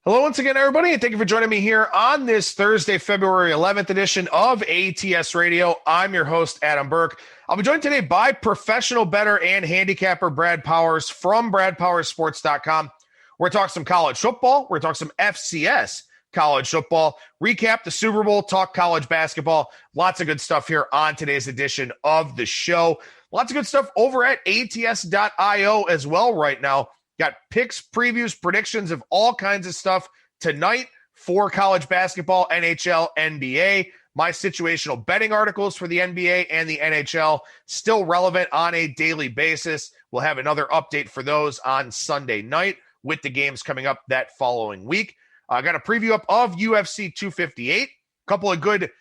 Hello once again, everybody, and thank you for joining me here on this Thursday, February 11th edition of ATS Radio. I'm your host, Adam Burke. I'll be joined today by professional bettor and handicapper Brad Powers from BradPowersSports.com. We're talking some college football. We're talking some FCS College Football, recap the Super Bowl, talk college basketball. Lots of good stuff here on today's edition of the show. Lots of good stuff over at ATS.io as well right now. Got picks, previews, predictions of all kinds of stuff tonight for college basketball, NHL, NBA. My situational betting articles for the NBA and the NHL still relevant on a daily basis. We'll have another update for those on Sunday night with the games coming up that following week. I got a preview up of UFC 258. A couple of good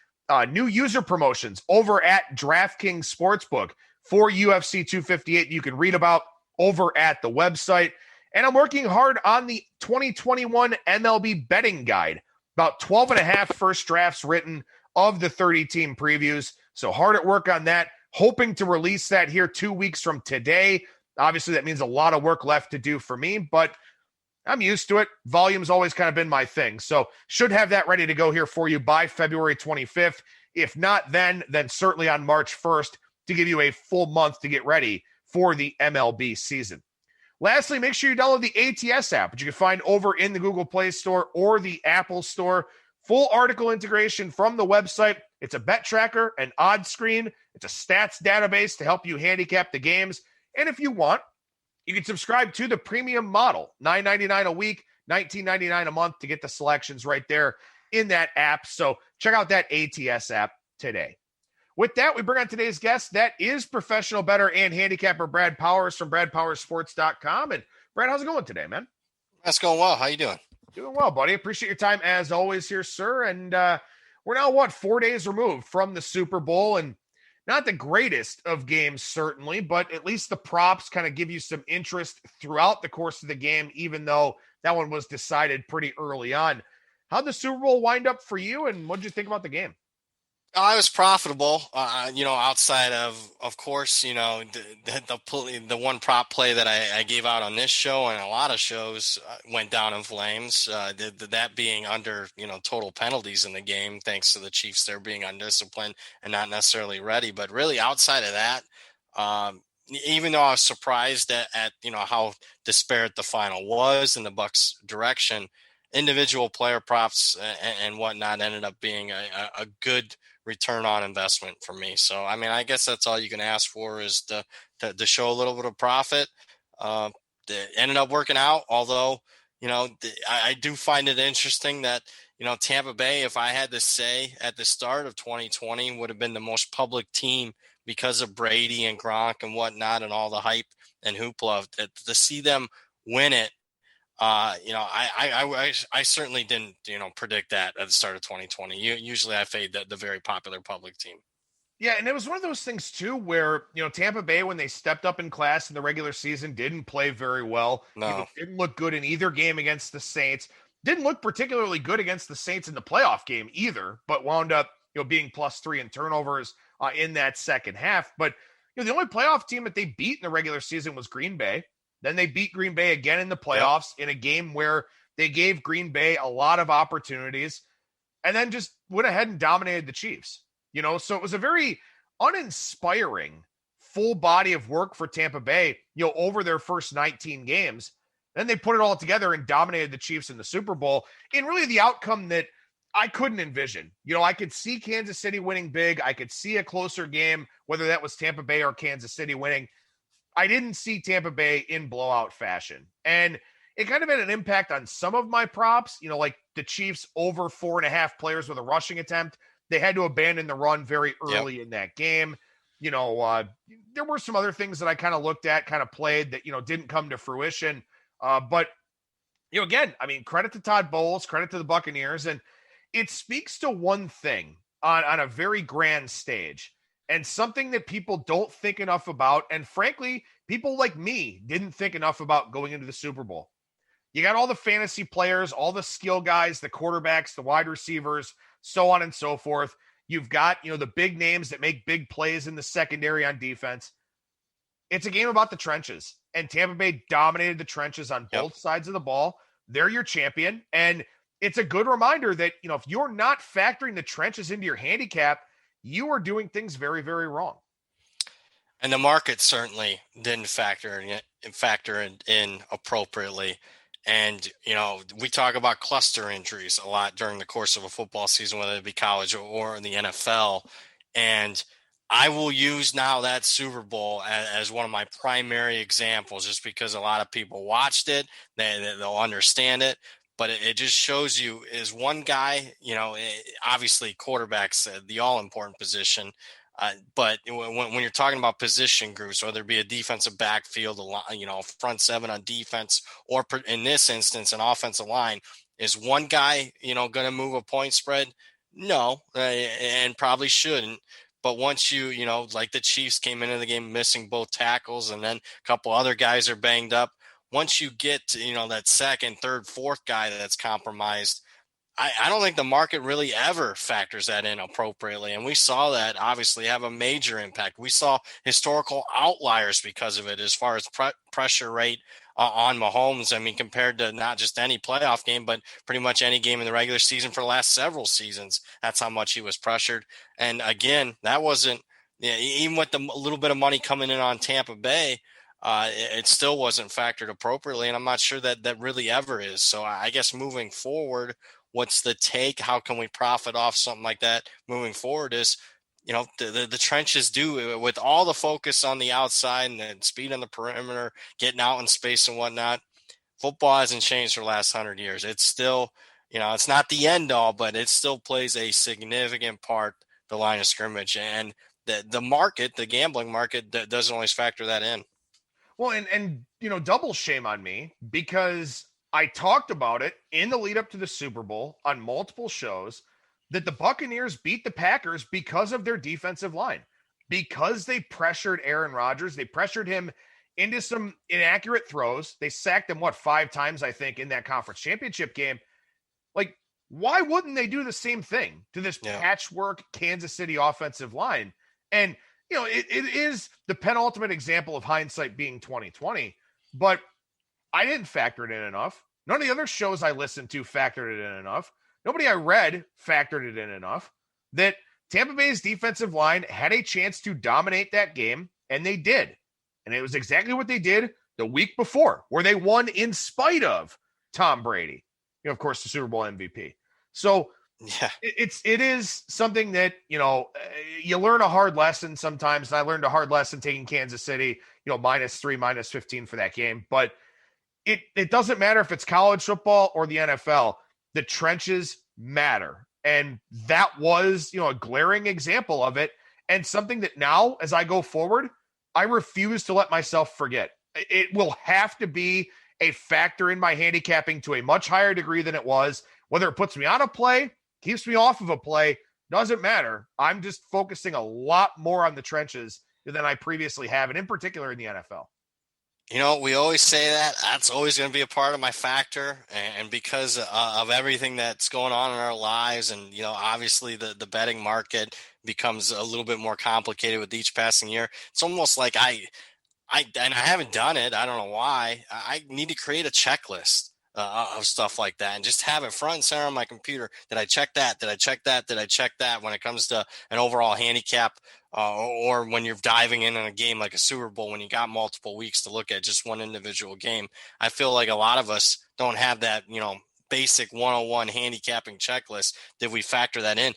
new user promotions over at DraftKings Sportsbook for UFC 258 you can read about over at the website. And I'm working hard on the 2021 MLB betting guide. About 12 and a half first drafts written of the 30-team previews. So hard at work on that. Hoping to release that here 2 weeks from today. Obviously, that means a lot of work left to do for me, but I'm used to it. Volume's always kind of been my thing. So should have that ready to go here for you by February 25th. If not then certainly on March 1st to give you a full month to get ready for the MLB season. Lastly, make sure you download the ATS app, which you can find over in the Google Play Store or the Apple Store. Full article integration from the website. It's a bet tracker, an odds screen. It's a stats database to help you handicap the games. And if you want, you can subscribe to the premium model, $9.99 a week, $19.99 a month to get the selections right there in that app. So check out that ATS app today. With that, we bring on today's guest. That is professional bettor and handicapper Brad Powers from BradPowersSports.com. And Brad, how's it going today, man? That's going well. How you doing? Doing well, buddy. Appreciate your time as always here, sir. And we're now, 4 days removed from the Super Bowl, and not the greatest of games, certainly, but at least the props kind of give you some interest throughout the course of the game, even though that one was decided pretty early on. How'd the Super Bowl wind up for you, and what did you think about the game? I was profitable, outside of course, the one prop play that I gave out on this show and a lot of shows went down in flames. That being under, total penalties in the game, thanks to the Chiefs there being undisciplined and not necessarily ready. But really outside of that, even though I was surprised at how disparate the final was in the Bucs' direction, individual player props and whatnot ended up being a good return on investment for me. So, I guess that's all you can ask for is to show a little bit of profit. It ended up working out, although, I do find it interesting that, Tampa Bay, if I had to say at the start of 2020, would have been the most public team because of Brady and Gronk and whatnot and all the hype and hoopla. To see them win it, I certainly didn't, predict that at the start of 2020. Usually I fade the very popular public team. Yeah, and it was one of those things, too, where, Tampa Bay, when they stepped up in class in the regular season, didn't play very well. No. Didn't look good in either game against the Saints. Didn't look particularly good against the Saints in the playoff game either, but wound up, being +3 in turnovers in that second half. But, the only playoff team that they beat in the regular season was Green Bay. Then they beat Green Bay again in the playoffs in a game where they gave Green Bay a lot of opportunities and then just went ahead and dominated the Chiefs. So it was a very uninspiring full body of work for Tampa Bay, over their first 19 games. Then they put it all together and dominated the Chiefs in the Super Bowl in really the outcome that I couldn't envision. I could see Kansas City winning big. I could see a closer game, whether that was Tampa Bay or Kansas City winning. I didn't see Tampa Bay in blowout fashion. And it kind of had an impact on some of my props, like the Chiefs over 4.5 players with a rushing attempt. They had to abandon the run very early in that game. There were some other things that I kind of looked at, kind of played that, didn't come to fruition. But, again, credit to Todd Bowles, credit to the Buccaneers. And it speaks to one thing on a very grand stage. And something that people don't think enough about, and frankly, people like me didn't think enough about going into the Super Bowl. You got all the fantasy players, all the skill guys, the quarterbacks, the wide receivers, so on and so forth. You've got, the big names that make big plays in the secondary on defense. It's a game about the trenches, and Tampa Bay dominated the trenches on both sides of the ball. they're your champion. And it's a good reminder that, if you're not factoring the trenches into your handicap, you are doing things very, very wrong. And the market certainly didn't factor in appropriately. And, we talk about cluster injuries a lot during the course of a football season, whether it be college or in the NFL. And I will use now that Super Bowl as one of my primary examples, just because a lot of people watched it, they'll understand it. But it just shows you is one guy, obviously quarterback's the all-important position. But when you're talking about position groups, whether it be a defensive backfield, front seven on defense, or in this instance, an offensive line, is one guy, going to move a point spread? No, and probably shouldn't. But once like the Chiefs came into the game missing both tackles, and then a couple other guys are banged up. Once you get to, that second, third, fourth guy that's compromised, I don't think the market really ever factors that in appropriately. And we saw that obviously have a major impact. We saw historical outliers because of it as far as pressure rate on Mahomes. I mean, compared to not just any playoff game, but pretty much any game in the regular season for the last several seasons. That's how much he was pressured. And again, that wasn't, even with the little bit of money coming in on Tampa Bay, it still wasn't factored appropriately. And I'm not sure that really ever is. So I guess moving forward, what's the take? How can we profit off something like that moving forward is, the trenches do, with all the focus on the outside and the speed on the perimeter, getting out in space and whatnot. Football hasn't changed for the last 100 years. It's still, it's not the end all, but it still plays a significant part, the line of scrimmage. And the market, the gambling market, doesn't always factor that in. Well, and double shame on me, because I talked about it in the lead up to the Super Bowl on multiple shows that the Buccaneers beat the Packers because of their defensive line, because they pressured Aaron Rodgers. They pressured him into some inaccurate throws. They sacked him, 5 times, I think, in that conference championship game. Like, why wouldn't they do the same thing to this patchwork Kansas City offensive line? And, it is the penultimate example of hindsight being 2020, but I didn't factor it in enough. None of the other shows I listened to factored it in enough. Nobody I read factored it in enough that Tampa Bay's defensive line had a chance to dominate that game, and they did. And it was exactly what they did the week before, where they won in spite of Tom Brady, of course, the Super Bowl MVP. So it is something that, you learn a hard lesson sometimes. And I learned a hard lesson taking Kansas City, -3, -15 for that game. But it doesn't matter if it's college football or the NFL. The trenches matter. And that was, a glaring example of it, and something that now, as I go forward, I refuse to let myself forget. It will have to be a factor in my handicapping to a much higher degree than it was. Whether it puts me on a play, keeps me off of a play, doesn't matter. I'm just focusing a lot more on the trenches than I previously have, and in particular in the NFL. We always say that's always going to be a part of my factor. And because of everything that's going on in our lives, and, obviously the betting market becomes a little bit more complicated with each passing year. It's almost like I haven't done it. I don't know why. I need to create a checklist of stuff like that and just have it front and center on my computer. Did I check that? Did I check that? Did I check that? When it comes to an overall handicap, or when you're diving in on a game like a Super Bowl, when you got multiple weeks to look at just one individual game, I feel like a lot of us don't have that, basic 101 handicapping checklist. Did we factor that in?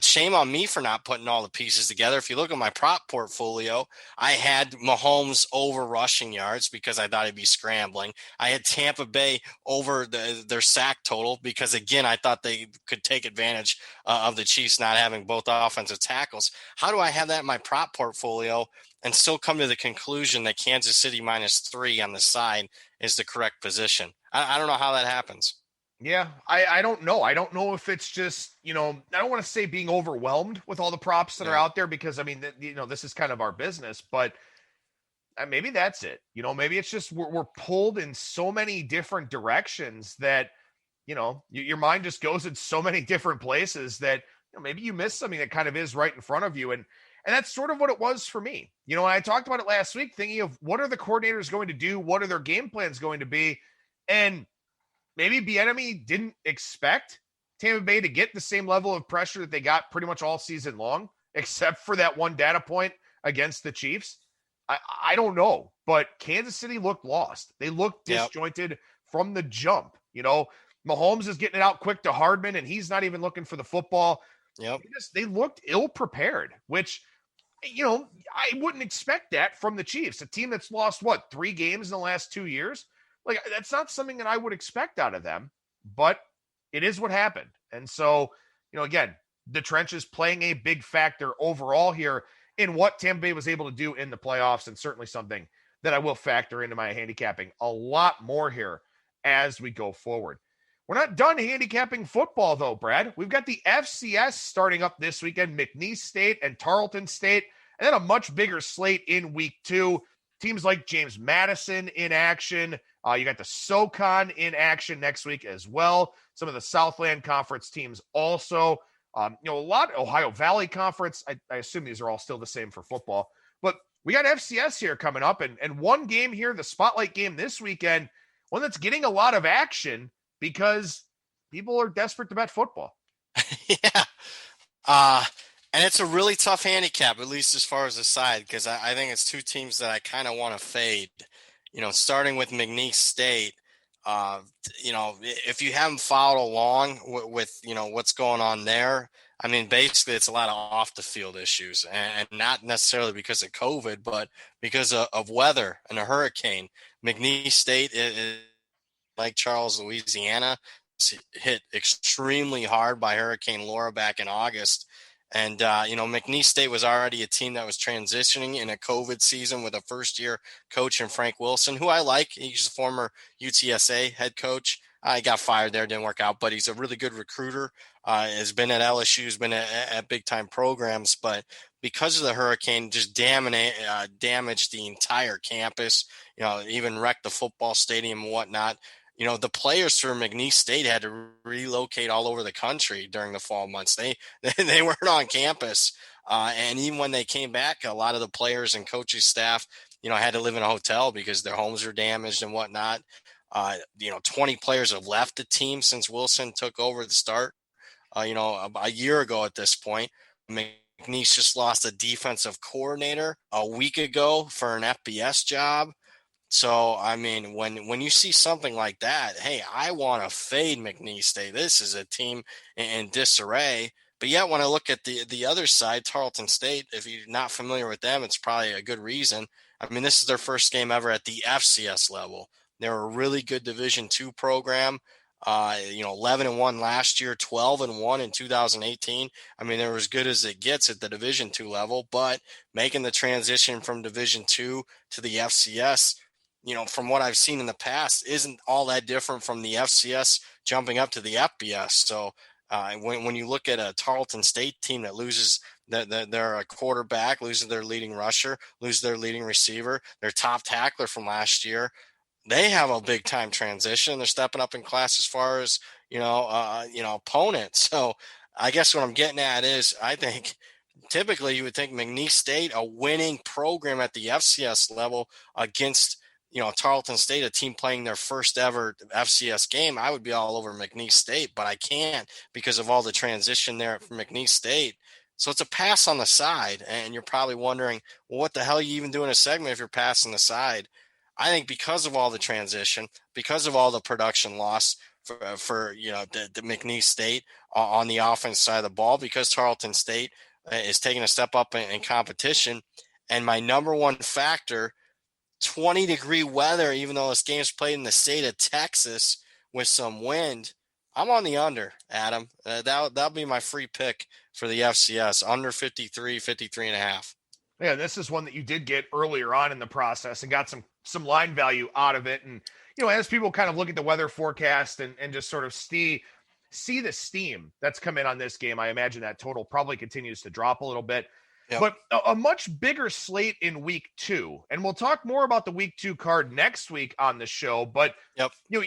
Shame on me for not putting all the pieces together. If you look at my prop portfolio, I had Mahomes over rushing yards because I thought he'd be scrambling. I had Tampa Bay over their sack total because, again, I thought they could take advantage of the Chiefs not having both offensive tackles. How do I have that in my prop portfolio and still come to the conclusion that Kansas City -3 on the side is the correct position? I don't know how that happens. Yeah, I don't know. I don't know if it's just, I don't want to say being overwhelmed with all the props that are out there, because, this is kind of our business, but maybe that's it. Maybe it's just we're pulled in so many different directions that, your mind just goes in so many different places that maybe you miss something that kind of is right in front of you. And that's sort of what it was for me. I talked about it last week, thinking of what are the coordinators going to do? What are their game plans going to be? And maybe Bieniemy didn't expect Tampa Bay to get the same level of pressure that they got pretty much all season long, except for that one data point against the Chiefs. I don't know, but Kansas City looked lost. They looked disjointed from the jump. Mahomes is getting it out quick to Hardman, and he's not even looking for the football. Yep. They looked ill-prepared, which, I wouldn't expect that from the Chiefs, a team that's lost, 3 games in the last 2 years? Like, that's not something that I would expect out of them, but it is what happened. And so, again, the trenches playing a big factor overall here in what Tampa Bay was able to do in the playoffs, and certainly something that I will factor into my handicapping a lot more here as we go forward. We're not done handicapping football, though, Brad. We've got the FCS starting up this weekend, McNeese State and Tarleton State, and then a much bigger slate in week 2. Teams like James Madison in action. You got the SoCon in action next week as well. Some of the Southland Conference teams also. A lot Ohio Valley Conference. I assume these are all still the same for football. But we got FCS here coming up, and one game here, the spotlight game this weekend, one that's getting a lot of action because people are desperate to bet football. Yeah. And it's a really tough handicap, at least as far as the side, because I think it's 2 teams that I kind of want to fade. Starting with McNeese State, if you haven't followed along with what's going on there, I mean, basically it's a lot of off the field issues, and not necessarily because of COVID, but because of weather and a hurricane. McNeese State is like Charles, Louisiana, hit extremely hard by Hurricane Laura back in August. And, McNeese State was already a team that was transitioning in a COVID season with a first-year coach in Frank Wilson, who I like. He's a former UTSA head coach. He got fired there, didn't work out, but he's a really good recruiter. Has been at LSU, has been at big-time programs. But because of the hurricane, just damaged the entire campus, even wrecked the football stadium and whatnot. The players for McNeese State had to relocate all over the country during the fall months. They weren't on campus. And even when they came back, a lot of the players and coaching staff, had to live in a hotel because their homes were damaged and whatnot. 20 players have left the team since Wilson took over the start, a year ago at this point. McNeese just lost a defensive coordinator a week ago for an FBS job. So, I mean, when you see something like that, hey, I want to fade McNeese State. This is a team in disarray. But yet when I look at the other side, Tarleton State, if you're not familiar with them, it's probably a good reason. I mean, this is their first game ever at the FCS level. They're a really good Division II program. 11-1 last year, 12-1 in 2018. I mean, they're as good as it gets at the Division II level, but making the transition from Division II to the FCS, from what I've seen in the past, isn't all that different from the FCS jumping up to the FBS. So when you look at a Tarleton State team that loses their quarterback, loses their leading rusher, loses their leading receiver, their top tackler from last year, they have a big time transition. They're stepping up in class as far as, opponents. So I guess what I'm getting at is I think typically you would think McNeese State, a winning program at the FCS level against Tarleton State, a team playing their first ever FCS game, I would be all over McNeese State, but I can't because of all the transition there from McNeese State. So it's a pass on the side, and you're probably wondering, well, what the hell are you even doing a segment if you're passing the side? I think because of all the transition, because of all the production loss for the McNeese State on the offense side of the ball, because Tarleton State is taking a step up in competition, and my number one factor, 20-degree weather, even though this game's played in the state of Texas with some wind, I'm on the under, Adam. That'll be my free pick for the FCS, under 53 and a half. Yeah, this is one that you did get earlier on in the process and got some line value out of it. And, as people kind of look at the weather forecast and just sort of see the steam that's come in on this game, I imagine that total probably continues to drop a little bit. Yep. But a much bigger slate in week 2. And we'll talk more about the week 2 card next week on the show. But, yep. The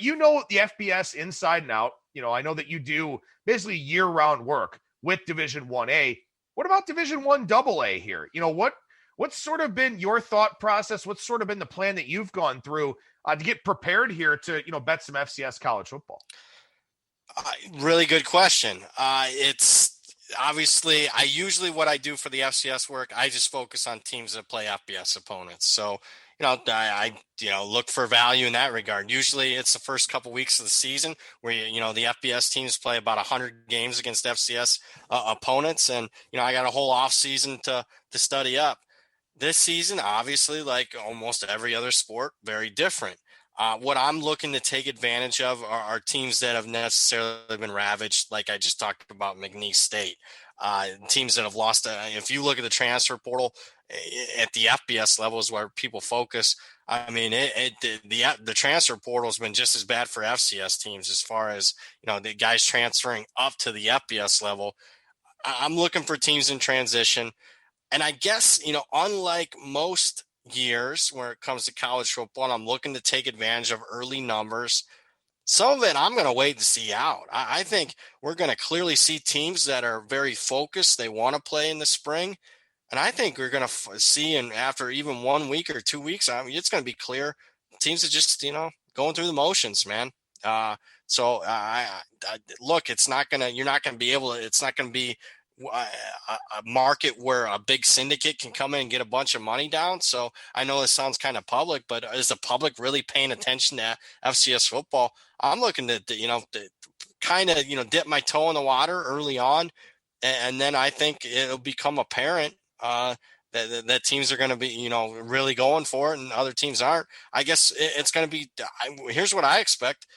FBS inside and out. I know that you do basically year-round work with Division 1A. What about Division 1 AA here? What's sort of been your thought process? What's sort of been the plan that you've gone through to get prepared here to, bet some FCS college football? Really good question. It's obviously what I do for the FCS work, I just focus on teams that play FBS opponents. So, I look for value in that regard. Usually it's the first couple weeks of the season where, the FBS teams play about 100 games against FCS opponents. And, I got a whole off season to study up. This season, obviously, like almost every other sport, very different. What I'm looking to take advantage of are teams that have necessarily been ravaged, like I just talked about McNeese State. Teams that have lost. If you look at the transfer portal at the FBS level is where people focus. I mean, the transfer portal has been just as bad for FCS teams as far as, the guys transferring up to the FBS level. I'm looking for teams in transition. And I guess, unlike most years where it comes to college football, and I'm looking to take advantage of early numbers. Some of it I'm going to wait to see out. I think we're going to clearly see teams that are very focused. They want to play in the spring. And I think we're going to see, and after even 1 week or 2 weeks, I mean, it's going to be clear teams are just, going through the motions, man. So look, it's not going to, you're not going to be able to, it's not going to be a market where a big syndicate can come in and get a bunch of money down. So I know this sounds kind of public, but is the public really paying attention to FCS football? I'm looking to kind of, dip my toe in the water early on. And then I think it'll become apparent that teams are going to be, really going for it and other teams aren't. I guess it's going to be, here's what I expect.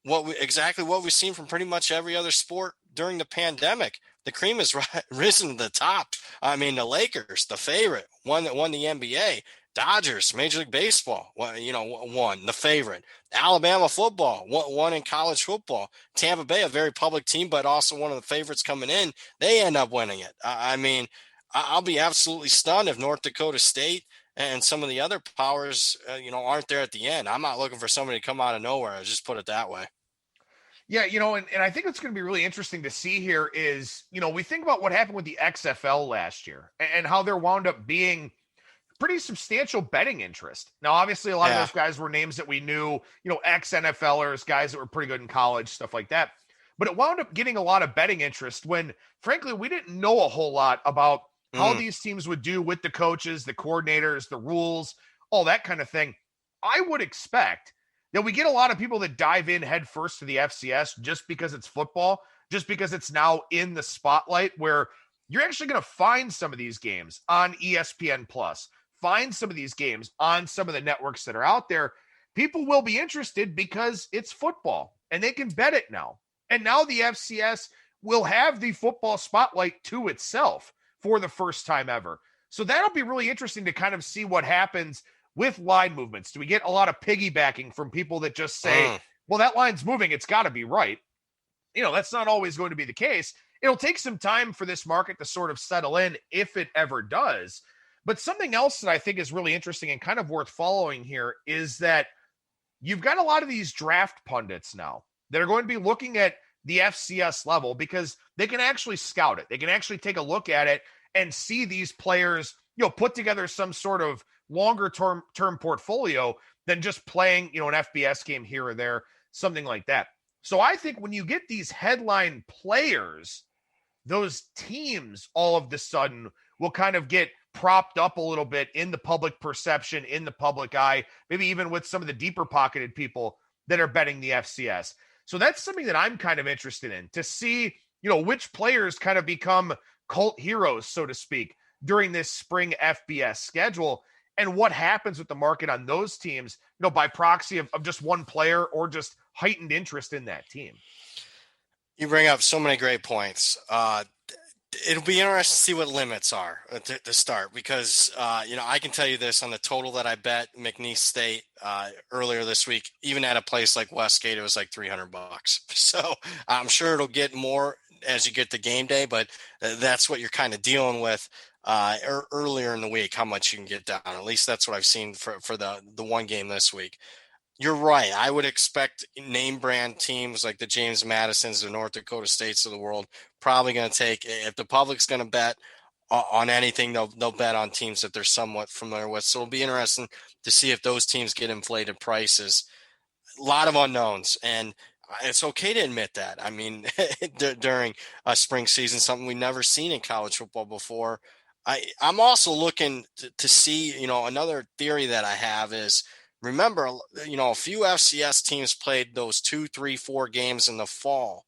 Exactly what we've seen from pretty much every other sport during the pandemic. The cream has risen to the top. I mean, the Lakers, the favorite, one that won the NBA. Dodgers, Major League Baseball, won, the favorite. Alabama football, won in college football. Tampa Bay, a very public team, but also one of the favorites coming in. They end up winning it. I mean, I'll be absolutely stunned if North Dakota State and some of the other powers, aren't there at the end. I'm not looking for somebody to come out of nowhere. I'll just put it that way. Yeah, and I think it's going to be really interesting to see here is, we think about what happened with the XFL last year and how there wound up being pretty substantial betting interest. Now, obviously, a lot of those guys were names that we knew, ex-NFLers, guys that were pretty good in college, stuff like that. But it wound up getting a lot of betting interest when, frankly, we didn't know a whole lot about how these teams would do with the coaches, the coordinators, the rules, all that kind of thing. I would expect that we get a lot of people that dive in head first to the FCS just because it's football, just because it's now in the spotlight where you're actually going to find some of these games on ESPN Plus, find some of these games on some of the networks that are out there. People will be interested because it's football and they can bet it now. And now the FCS will have the football spotlight to itself for the first time ever. So that'll be really interesting to kind of see what happens with line movements. Do we get a lot of piggybacking from people that just say, well, that line's moving, it's got to be right? That's not always going to be the case. It'll take some time for this market to sort of settle in if it ever does. But something else that I think is really interesting and kind of worth following here is that you've got a lot of these draft pundits now that are going to be looking at the FCS level because they can actually scout it. They can actually take a look at it and see these players, put together some sort of longer term portfolio than just playing, an FBS game here or there, something like that. So I think when you get these headline players, those teams all of the sudden will kind of get propped up a little bit in the public perception, in the public eye, maybe even with some of the deeper pocketed people that are betting the FCS. So that's something that I'm kind of interested in to see, which players kind of become cult heroes, so to speak, during this spring FBS schedule. And what happens with the market on those teams, by proxy of just one player or just heightened interest in that team. You bring up so many great points. It'll be interesting to see what limits are to start because, I can tell you this on the total that I bet McNeese State earlier this week, even at a place like Westgate, it was like $300. So I'm sure it'll get more as you get to game day, but that's what you're kind of dealing with earlier in the week, how much you can get down. At least that's what I've seen for the one game this week. You're right. I would expect name brand teams like the James Madisons, the North Dakota States of the world, probably going to take, if the public's going to bet on anything. They'll bet on teams that they're somewhat familiar with. So it'll be interesting to see if those teams get inflated prices. A lot of unknowns, and it's okay to admit that. I mean, during a spring season, something we've never seen in college football before. I'm also looking to see, another theory that I have is, remember, a few FCS teams played those 2, 3, 4 games in the fall.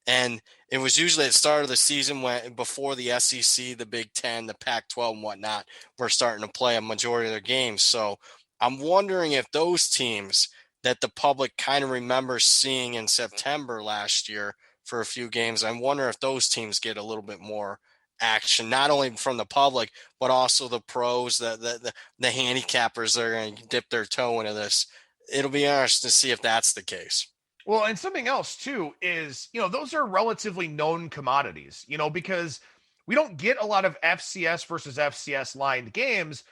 And it was usually at the start of the season before the SEC, the Big Ten, the Pac-12 and whatnot were starting to play a majority of their games. So I'm wondering if those teams that the public kind of remembers seeing in September last year for a few games, I wonder if those teams get a little bit more action, not only from the public, but also the pros, the handicappers that are going to dip their toe into this. It'll be interesting to see if that's the case. Well, and something else too is, those are relatively known commodities, because we don't get a lot of FCS versus FCS lined games,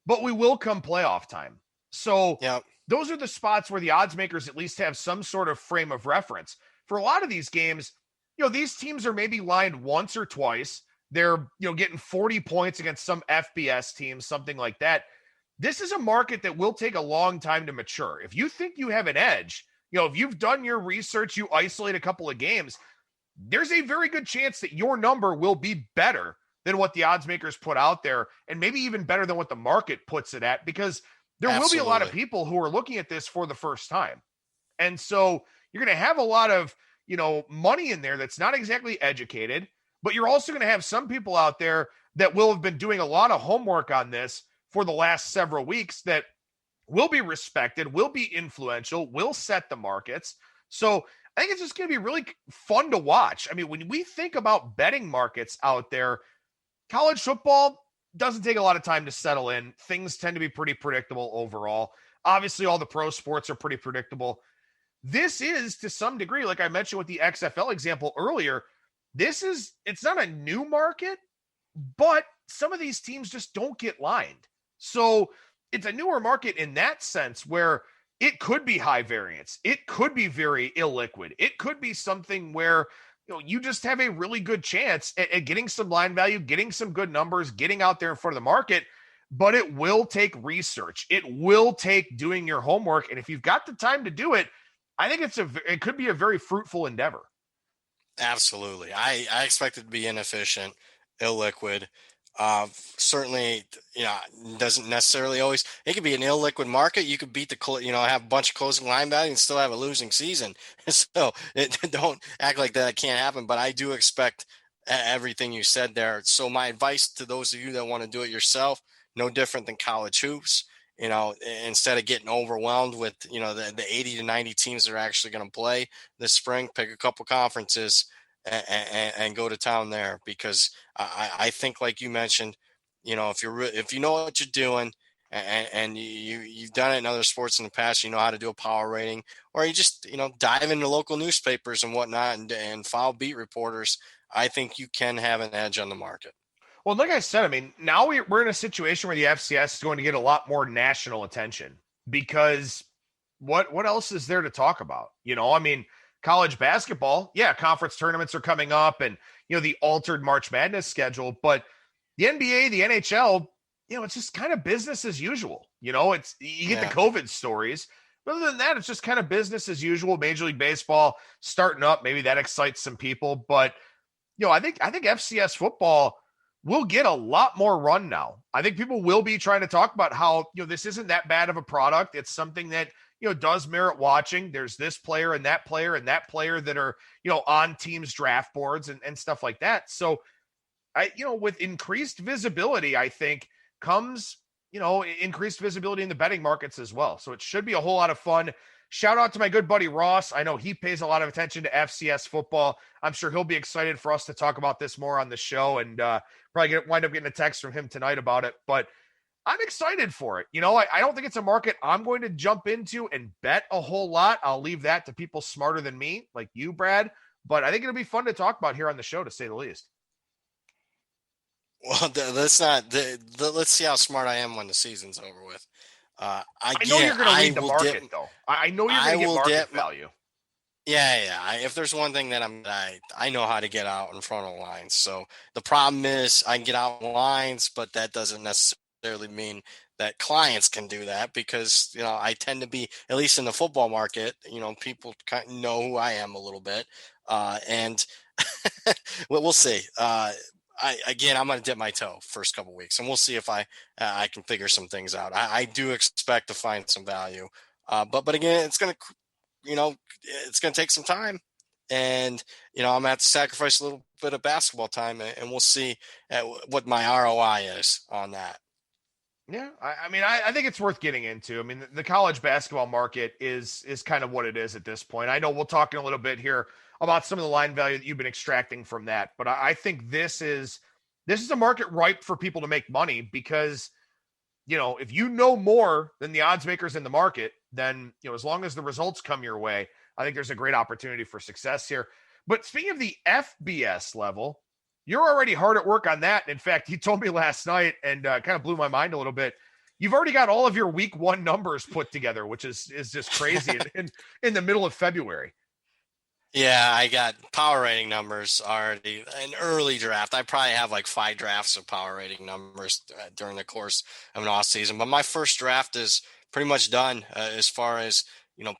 but we will come playoff time. So Yep. Those are the spots where the odds makers at least have some sort of frame of reference. For a lot of these games, these teams are maybe lined once or twice. They're, getting 40 points against some FBS teams, something like that. This is a market that will take a long time to mature. If you think you have an edge, if you've done your research, you isolate a couple of games, there's a very good chance that your number will be better than what the odds makers put out there, and maybe even better than what the market puts it at, because there Absolutely. will be a lot of people who are looking at this for the first time. And so you're going to have a lot of, money in there that's not exactly educated, but you're also going to have some people out there that will have been doing a lot of homework on this for the last several weeks that will be respected, will be influential, will set the markets. So I think it's just going to be really fun to watch. I mean, when we think about betting markets out there, college football doesn't take a lot of time to settle in. Things tend to be pretty predictable overall. Obviously, all the pro sports are pretty predictable. This is, to some degree, like I mentioned with the XFL example earlier, it's not a new market, but some of these teams just don't get lined. So it's a newer market in that sense where it could be high variance. It could be very illiquid. It could be something where you just have a really good chance at getting some line value, getting some good numbers, getting out there in front of the market, but it will take research. It will take doing your homework. And if you've got the time to do it, I think it could be a very fruitful endeavor. Absolutely. I expect it to be inefficient, illiquid. Certainly, doesn't necessarily always. It could be an illiquid market. You could beat have a bunch of closing line value and still have a losing season. So don't act like that can't happen. But I do expect everything you said there. So my advice to those of you that want to do it yourself, no different than college hoops. Instead of getting overwhelmed with the 80 to 90 teams that are actually going to play this spring, pick a couple conferences and go to town there, because I think, like you mentioned, if you know what you're doing and you've done it in other sports in the past, you know how to do a power rating, or you just dive into local newspapers and whatnot and follow beat reporters, I think you can have an edge on the market. Well, like I said, I mean, now we're in a situation where the FCS is going to get a lot more national attention, because what else is there to talk about? I mean, college basketball, yeah, conference tournaments are coming up and, the altered March Madness schedule, but the NBA, the NHL, it's just kind of business as usual. You get the COVID stories, but other than that, it's just kind of business as usual. Major League Baseball starting up, maybe that excites some people, but I think FCS football will get a lot more run now. I think people will be trying to talk about how, this isn't that bad of a product. It's something that, does merit watching. There's this player and that player that are, on teams' draft boards and stuff like that. So with increased visibility, I think comes, increased visibility in the betting markets as well. So it should be a whole lot of fun. Shout out to my good buddy Ross. I know he pays a lot of attention to FCS football. I'm sure he'll be excited for us to talk about this more on the show, and probably wind up getting a text from him tonight about it. But I'm excited for it. I don't think it's a market I'm going to jump into and bet a whole lot. I'll leave that to people smarter than me, like you, Brad. But I think it'll be fun to talk about here on the show, to say the least. Well, let's see how smart I am when the season's over with. I know you're going to read the market, though. I know you're going to get market value. Yeah. If there's one thing that I know how to get out in front of lines. So the problem is I can get out in lines, but that doesn't necessarily mean that clients can do that because, I tend to be, at least in the football market, people kind of know who I am a little bit. And we'll see. I'm going to dip my toe first couple weeks, and we'll see if I can figure some things out. I do expect to find some value, but again, it's going to take some time, and I'm going to have to sacrifice a little bit of basketball time, and we'll see what my ROI is on that. Yeah, I think it's worth getting into. I mean, the college basketball market is kind of what it is at this point. I know we'll talk in a little bit here about some of the line value that you've been extracting from that, but I think this is a market ripe for people to make money because, if you know more than the odds makers in the market, then, as long as the results come your way, I think there's a great opportunity for success here. But speaking of the FBS level, you're already hard at work on that. In fact, you told me last night and kind of blew my mind a little bit. You've already got all of your week 1 numbers put together, which is just crazy in the middle of February. Yeah, I got power rating numbers already. An early draft. I probably have like 5 drafts of power rating numbers during the course of an off season. But my first draft is pretty much done as far as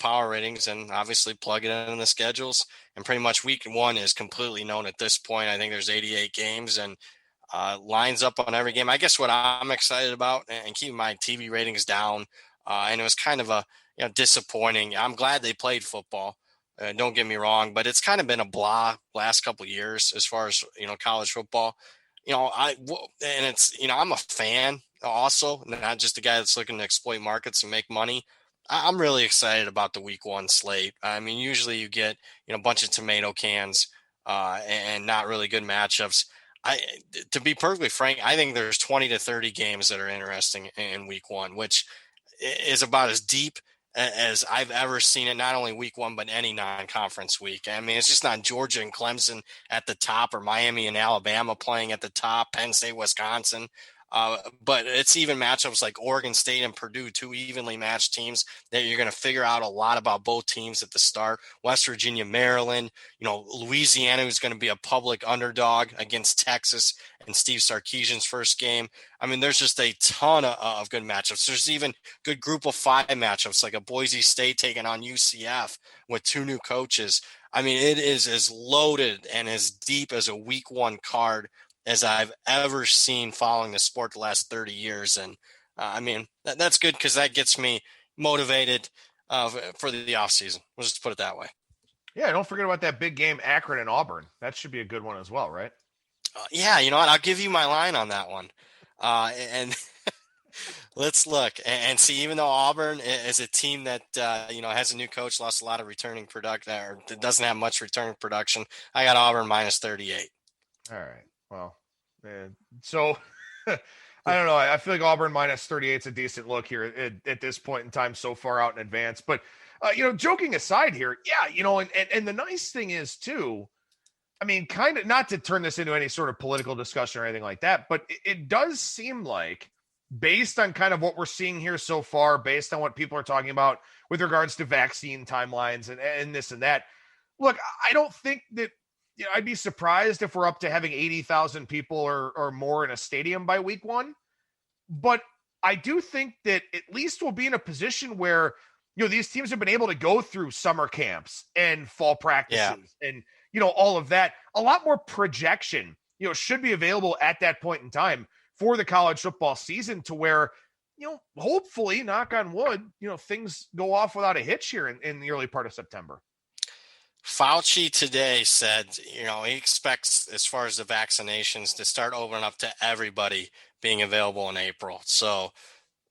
power ratings, and obviously plug it in the schedules. And pretty much week 1 is completely known at this point. I think there's 88 games and lines up on every game. I guess what I'm excited about, and keeping my TV ratings down, and it was kind of a disappointing. I'm glad they played football. Don't get me wrong, but it's kind of been a blah last couple of years as far as college football. I'm a fan also, not just a guy that's looking to exploit markets and make money. I'm really excited about the week 1 slate. I mean, usually you get a bunch of tomato cans and not really good matchups. To be perfectly frank, I think there's 20 to 30 games that are interesting in week 1, which is about as deep as I've ever seen it, not only week 1, but any non-conference week. I mean, it's just not Georgia and Clemson at the top or Miami and Alabama playing at the top, Penn State, Wisconsin. But it's even matchups like Oregon State and Purdue, 2 evenly matched teams that you're going to figure out a lot about both teams at the start. West Virginia, Maryland, Louisiana, who's going to be a public underdog against Texas and Steve Sarkisian's first game. I mean, there's just a ton of good matchups. There's even good group of 5 matchups, like a Boise State taking on UCF with 2 new coaches. I mean, it is as loaded and as deep as a week 1 card as I've ever seen following the sport the last 30 years. And that's good because that gets me motivated for the off season. We'll just put it that way. Yeah. Don't forget about that big game, Akron and Auburn. That should be a good one as well, right? Yeah. You know what? I'll give you my line on that one. And let's look and see, even though Auburn is a team that, has a new coach, lost a lot of returning production, or doesn't have much returning production, I got Auburn minus 38. All right. Well, so I don't know. I feel like Auburn minus 38 is a decent look here at this point in time, so far out in advance. But, joking aside here, yeah, and the nice thing is too, I mean, kind of not to turn this into any sort of political discussion or anything like that, but it does seem like, based on kind of what we're seeing here so far, based on what people are talking about with regards to vaccine timelines and this and that, look, I don't think that, I'd be surprised if we're up to having 80,000 people or more in a stadium by week 1. But I do think that at least we'll be in a position where, these teams have been able to go through summer camps and fall practices and, all of that. A lot more projection, should be available at that point in time for the college football season to where, hopefully, knock on wood, things go off without a hitch here in the early part of September. Fauci today said, he expects, as far as the vaccinations, to start opening up to everybody being available in April. So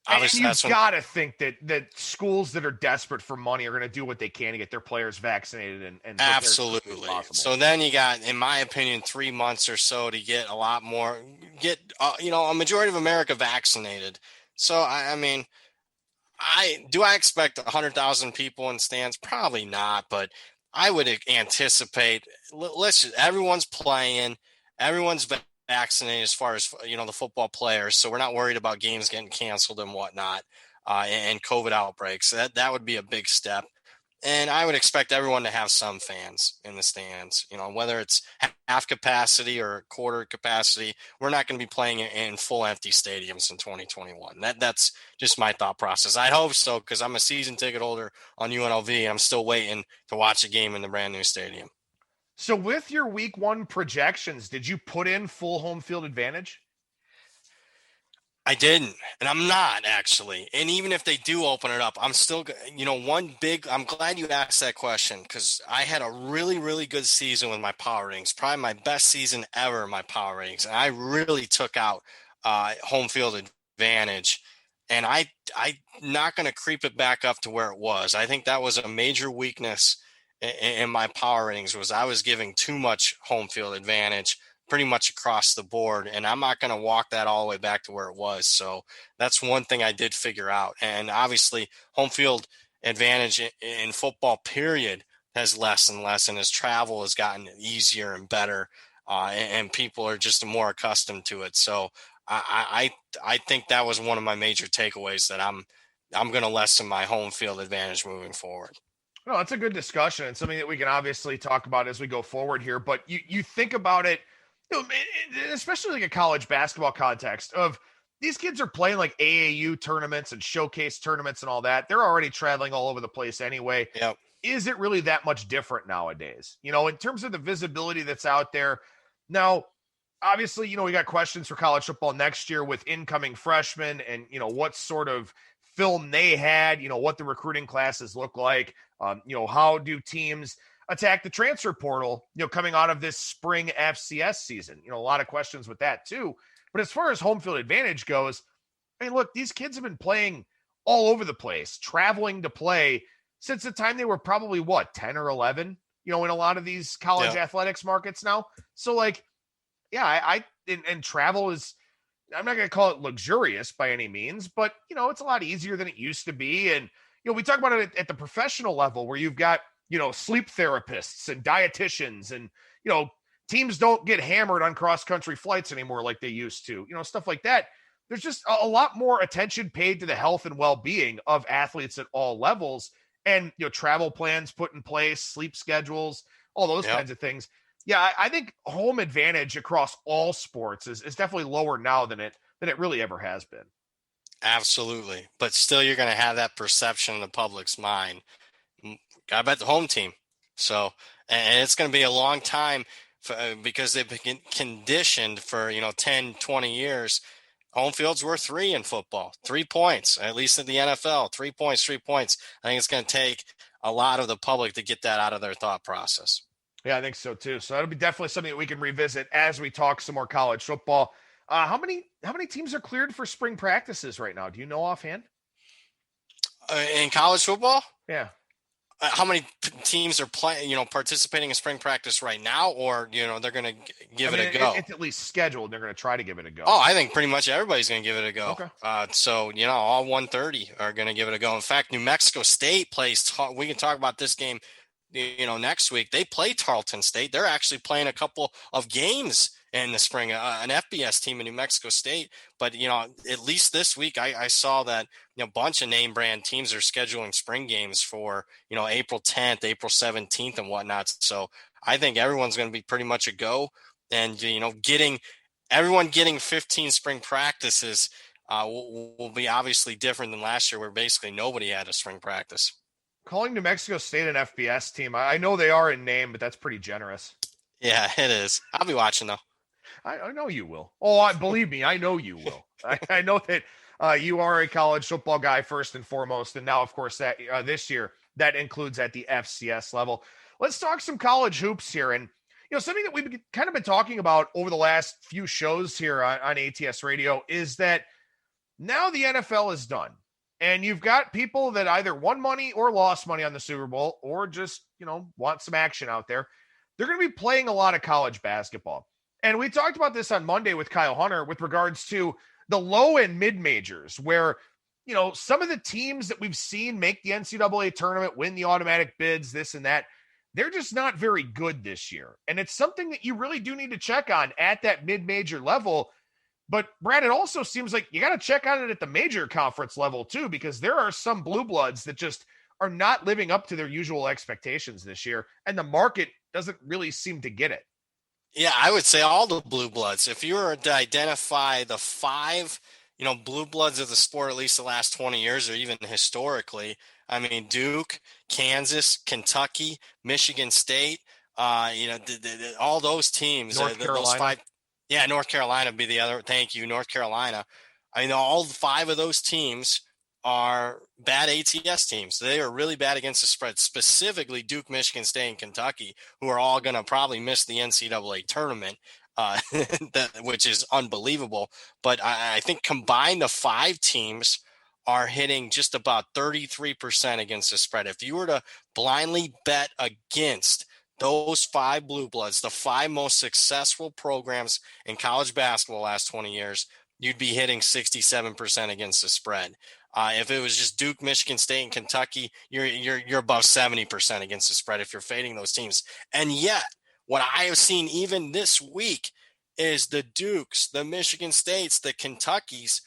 obviously you've got to think that schools that are desperate for money are going to do what they can to get their players vaccinated and absolutely. So then you got, in my opinion, 3 months or so to get a lot more, a majority of America vaccinated. So, I expect 100,000 people in stands? Probably not, but I would anticipate, everyone's playing, everyone's vaccinated as far as, the football players. So we're not worried about games getting canceled and whatnot, and COVID outbreaks. That would be a big step. And I would expect everyone to have some fans in the stands, whether it's half capacity or quarter capacity. We're not going to be playing in full empty stadiums in 2021. That's just my thought process. I hope so, because I'm a season ticket holder on UNLV and I'm still waiting to watch a game in the brand new stadium. So with your week 1 projections, did you put in full home field advantage? I didn't, and I'm not actually. And even if they do open it up, I'm still, I'm glad you asked that question, because I had a really, really good season with my power ratings, probably my best season ever in my power ratings. And I really took out home field advantage, and I'm not going to creep it back up to where it was. I think that was a major weakness in my power ratings, was I was giving too much home field advantage pretty much across the board. And I'm not going to walk that all the way back to where it was. So that's one thing I did figure out. And obviously home field advantage in football period has less and less, and as travel has gotten easier and better, and people are just more accustomed to it. So I think that was one of my major takeaways, that I'm going to lessen my home field advantage moving forward. No, it's a good discussion and something that we can obviously talk about as we go forward here. But you think about it, especially like a college basketball context of these kids are playing like AAU tournaments and showcase tournaments and all that. They're already traveling all over the place anyway. Yep. Is it really that much different nowadays? In terms of the visibility that's out there now, obviously, we got questions for college football next year with incoming freshmen and, what sort of film they had, what the recruiting classes look like. How do teams attack the transfer portal, coming out of this spring FCS season? A lot of questions with that too. But as far as home field advantage goes, I mean, look, these kids have been playing all over the place, traveling to play since the time they were probably 10 or 11, in a lot of these college athletics markets now. So and travel is, I'm not going to call it luxurious by any means, but it's a lot easier than it used to be. And, we talk about it at the professional level where you've got, sleep therapists and dietitians and, teams don't get hammered on cross-country flights anymore like they used to, stuff like that. There's just a lot more attention paid to the health and well-being of athletes at all levels, and, travel plans put in place, sleep schedules, all those kinds of things. Yeah, I think home advantage across all sports is definitely lower now than it really ever has been. Absolutely. But still, you're going to have that perception in the public's mind. I bet the home team. So, and it's going to be a long time because they've been conditioned for, 10, 20 years. Home field's worth 3 in football, 3 points, at least in the NFL, 3 points, 3 points. I think it's going to take a lot of the public to get that out of their thought process. Yeah, I think so too. So that'll be definitely something that we can revisit as we talk some more college football. How many teams are cleared for spring practices right now? Do you know offhand? In college football? Yeah. How many teams are playing, participating in spring practice right now, or, they're going to give it a go? It's at least scheduled. They're going to try to give it a go. Oh, I think pretty much everybody's going to give it a go. Okay. So, all 130 are going to give it a go. In fact, New Mexico State plays, we can talk about this game, next week. They play Tarleton State. They're actually playing a couple of games in the spring, an FBS team in New Mexico State. But, at least this week, I saw that, a bunch of name brand teams are scheduling spring games for, April 10th, April 17th and whatnot. So I think everyone's going to be pretty much a go. And, everyone getting 15 spring practices will be obviously different than last year, where basically nobody had a spring practice. Calling New Mexico State an FBS team, I know they are in name, but that's pretty generous. Yeah, it is. I'll be watching, though. I know you will. Oh, believe me, I know you will. I know that you are a college football guy first and foremost, and now, of course, that this year that includes at the FCS level. Let's talk some college hoops here, and something that we've kind of been talking about over the last few shows here on ATS Radio is that now the NFL is done, and you've got people that either won money or lost money on the Super Bowl, or just want some action out there. They're going to be playing a lot of college basketball. And we talked about this on Monday with Kyle Hunter with regards to the low and mid majors where, some of the teams that we've seen make the NCAA tournament, win the automatic bids, this and that, they're just not very good this year. And it's something that you really do need to check on at that mid-major level. But Brad, it also seems like you got to check on it at the major conference level too, because there are some blue bloods that just are not living up to their usual expectations this year, and the market doesn't really seem to get it. Yeah, I would say all the blue bloods. If you were to identify the 5, blue bloods of the sport, at least the last 20 years or even historically, I mean, Duke, Kansas, Kentucky, Michigan State, all those teams, North Carolina. those 5. Yeah, North Carolina would be the other. Thank you, North Carolina. I mean, all 5 of those teams are bad ATS teams. They are really bad against the spread, specifically Duke, Michigan State, and Kentucky, who are all going to probably miss the NCAA tournament, which is unbelievable. But I think combined, the 5 teams are hitting just about 33% against the spread. If you were to blindly bet against those 5 blue bloods, the 5 most successful programs in college basketball last 20 years, you'd be hitting 67% against the spread. If it was just Duke, Michigan State, and Kentucky, you're above 70% against the spread if you're fading those teams. And yet, what I have seen even this week is the Dukes, the Michigan States, the Kentuckys,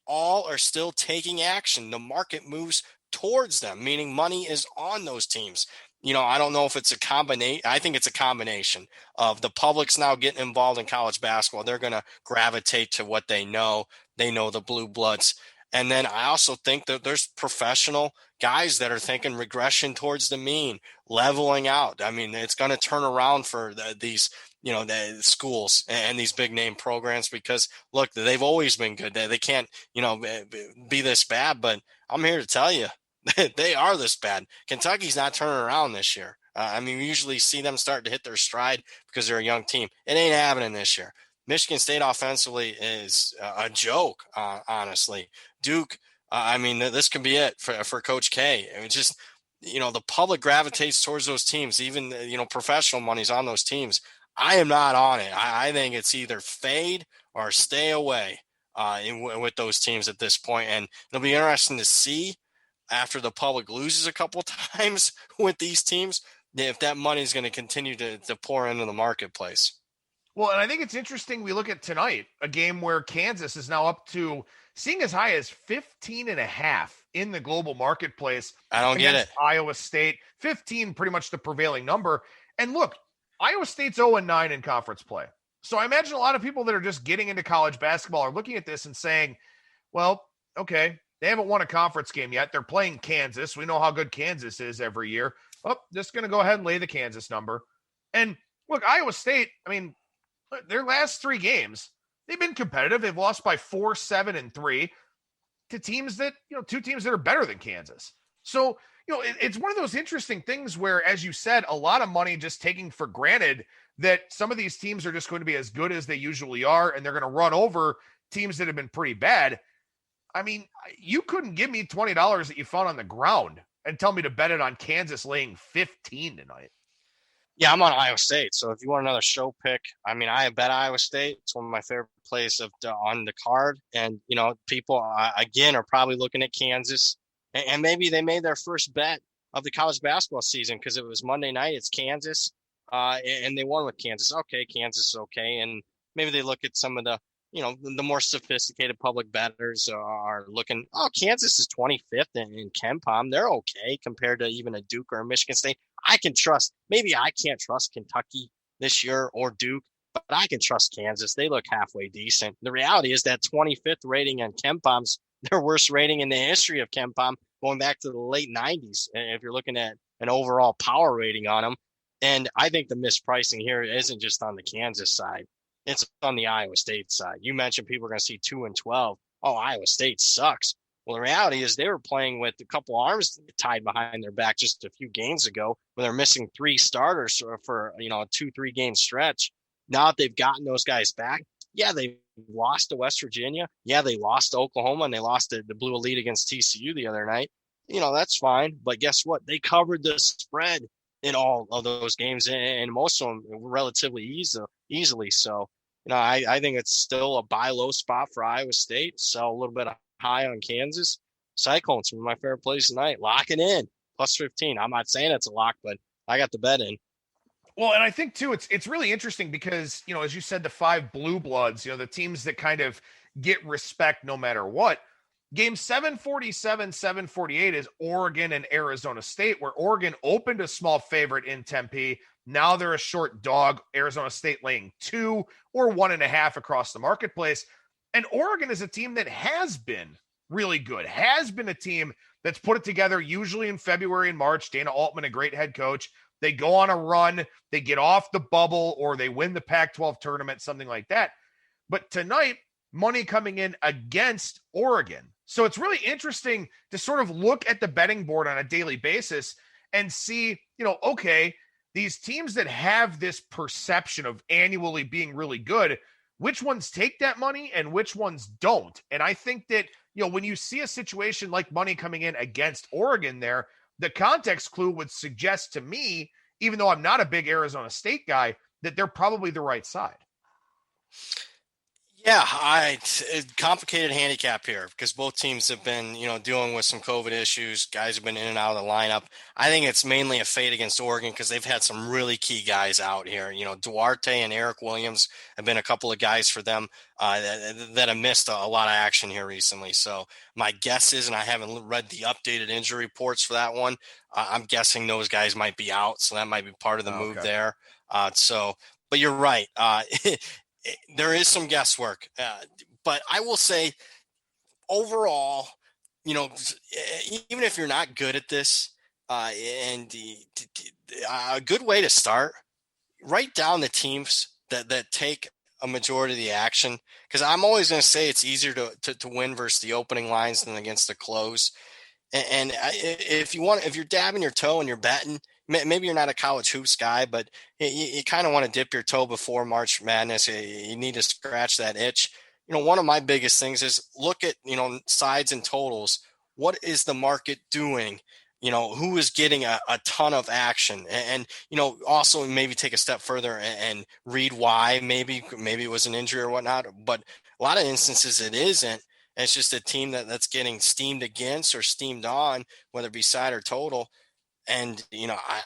all are still taking action. The market moves towards them, meaning money is on those teams. I don't know if it's a combination. I think it's a combination of the public's now getting involved in college basketball. They're going to gravitate to what they know. They know the blue bloods. And then I also think that there's professional guys that are thinking regression towards the mean, leveling out. I mean, it's going to turn around for these, the schools and these big name programs because, look, they've always been good. They can't, be this bad. But I'm here to tell you, they are this bad. Kentucky's not turning around this year. We usually see them start to hit their stride because they're a young team. It ain't happening this year. Michigan State offensively is a joke, honestly. Duke, this could be it for Coach K. It's just, the public gravitates towards those teams. Even, professional money's on those teams. I am not on it. I think it's either fade or stay away with those teams at this point. And it'll be interesting to see after the public loses a couple times with these teams, if that money is going to continue to pour into the marketplace. Well, and I think it's interesting. We look at tonight, a game where Kansas is now up to seeing as high as 15.5 in the global marketplace. I don't get it. Iowa State, 15, pretty much the prevailing number. And look, Iowa State's 0-9 in conference play. So I imagine a lot of people that are just getting into college basketball are looking at this and saying, well, okay, they haven't won a conference game yet. They're playing Kansas. We know how good Kansas is every year. Oh, just going to go ahead and lay the Kansas number. And look, Iowa State, their last 3 games, they've been competitive. They've lost by 4, 7, and 3 to teams that, 2 teams that are better than Kansas. So, it's one of those interesting things where, as you said, a lot of money just taking for granted that some of these teams are just going to be as good as they usually are, and they're going to run over teams that have been pretty bad. You couldn't give me $20 that you found on the ground and tell me to bet it on Kansas laying 15 tonight. Yeah, I'm on Iowa State. So if you want another show pick, I bet Iowa State. It's one of my favorite plays on the card. And, people, again, are probably looking at Kansas. And maybe they made their first bet of the college basketball season because it was Monday night. It's Kansas. And they won with Kansas. Okay, Kansas is okay. And maybe they look at some of the, the more sophisticated public bettors are looking, Kansas is 25th in KenPom. They're okay compared to even a Duke or a Michigan State. I can't trust Kentucky this year or Duke, but I can trust Kansas. They look halfway decent. The reality is that 25th rating on KenPom's their worst rating in the history of KenPom going back to the late 90s. If you're looking at an overall power rating on them. And I think the mispricing here isn't just on the Kansas side. It's on the Iowa State side. You mentioned people are going to see 2-12. Oh, Iowa State sucks. Well, the reality is they were playing with a couple arms tied behind their back just a few games ago when they're missing 3 starters for a 2-3 game stretch. Now that they've gotten those guys back, yeah, they lost to West Virginia. Yeah, they lost to Oklahoma, and they lost the Blue Elite against TCU the other night. That's fine. But guess what? They covered the spread in all of those games, and most of them relatively easily. So, I think it's still a buy low spot for Iowa State. So a little bit high on Kansas. Cyclones, one of my favorite plays tonight. Lock it in. Plus 15. I'm not saying it's a lock, but I got the bet in. Well, and I think, too, it's really interesting because, as you said, the 5 blue bloods, the teams that kind of get respect no matter what, Game 747, 748 is Oregon and Arizona State, where Oregon opened a small favorite in Tempe. Now they're a short dog. Arizona State laying 2 or 1.5 across the marketplace. And Oregon is a team that has been really good, has been a team that's put it together usually in February and March. Dana Altman, a great head coach. They go on a run, they get off the bubble, or they win the Pac-12 tournament, something like that. But tonight, money coming in against Oregon. So it's really interesting to sort of look at the betting board on a daily basis and see, okay, these teams that have this perception of annually being really good, which ones take that money and which ones don't. And I think that, when you see a situation like money coming in against Oregon there, the context clue would suggest to me, even though I'm not a big Arizona State guy, that they're probably the right side. Yeah, complicated handicap here because both teams have been, dealing with some COVID issues. Guys have been in and out of the lineup. I think it's mainly a fade against Oregon because they've had some really key guys out here. Duarte and Eric Williams have been a couple of guys for them that have missed a lot of action here recently. So my guess is, and I haven't read the updated injury reports for that one, I'm guessing those guys might be out. So that might be part of the move there. But you're right. There is some guesswork, but I will say overall, even if you're not good at this, a good way to start, write down the teams that take a majority of the action. Cause I'm always going to say it's easier to win versus the opening lines than against the close. And if you're dabbing your toe and you're betting, maybe you're not a college hoops guy, but you kind of want to dip your toe before March Madness. You need to scratch that itch. One of my biggest things is look at, sides and totals. What is the market doing? Who is getting a ton of action? And also maybe take a step further and read why. Maybe it was an injury or whatnot, but a lot of instances it isn't. It's just a team that's getting steamed against or steamed on, whether it be side or total. And,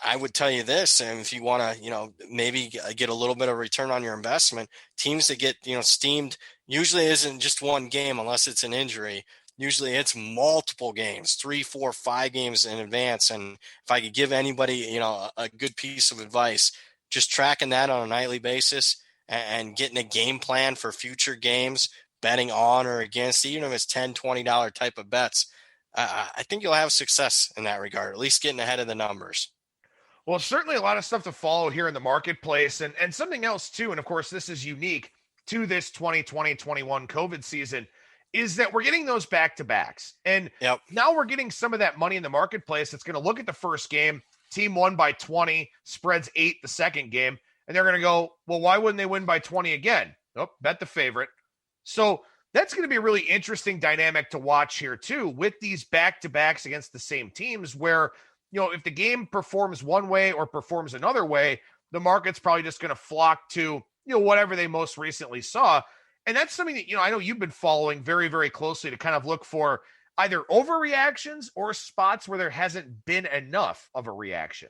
I would tell you this, and if you want to, maybe get a little bit of return on your investment, teams that get, steamed usually isn't just one game unless it's an injury. Usually it's multiple games, 3, 4, 5 games in advance. And if I could give anybody, a good piece of advice, just tracking that on a nightly basis and getting a game plan for future games, betting on or against, even if it's $10, $20 type of bets, I think you'll have success in that regard, at least getting ahead of the numbers. Well, certainly a lot of stuff to follow here in the marketplace and something else too. And of course, this is unique to this 2020-21 COVID season is that we're getting those back-to-backs. And Now we're getting some of that money in the marketplace that's going to look at the first game, team won by 20, spreads 8 the second game. And they're going to go, well, why wouldn't they win by 20 again? Oh, bet the favorite. So that's going to be a really interesting dynamic to watch here too, with these back-to-backs against the same teams where, if the game performs one way or performs another way, the market's probably just going to flock to, whatever they most recently saw. And that's something that, I know you've been following very, very closely to kind of look for either overreactions or spots where there hasn't been enough of a reaction.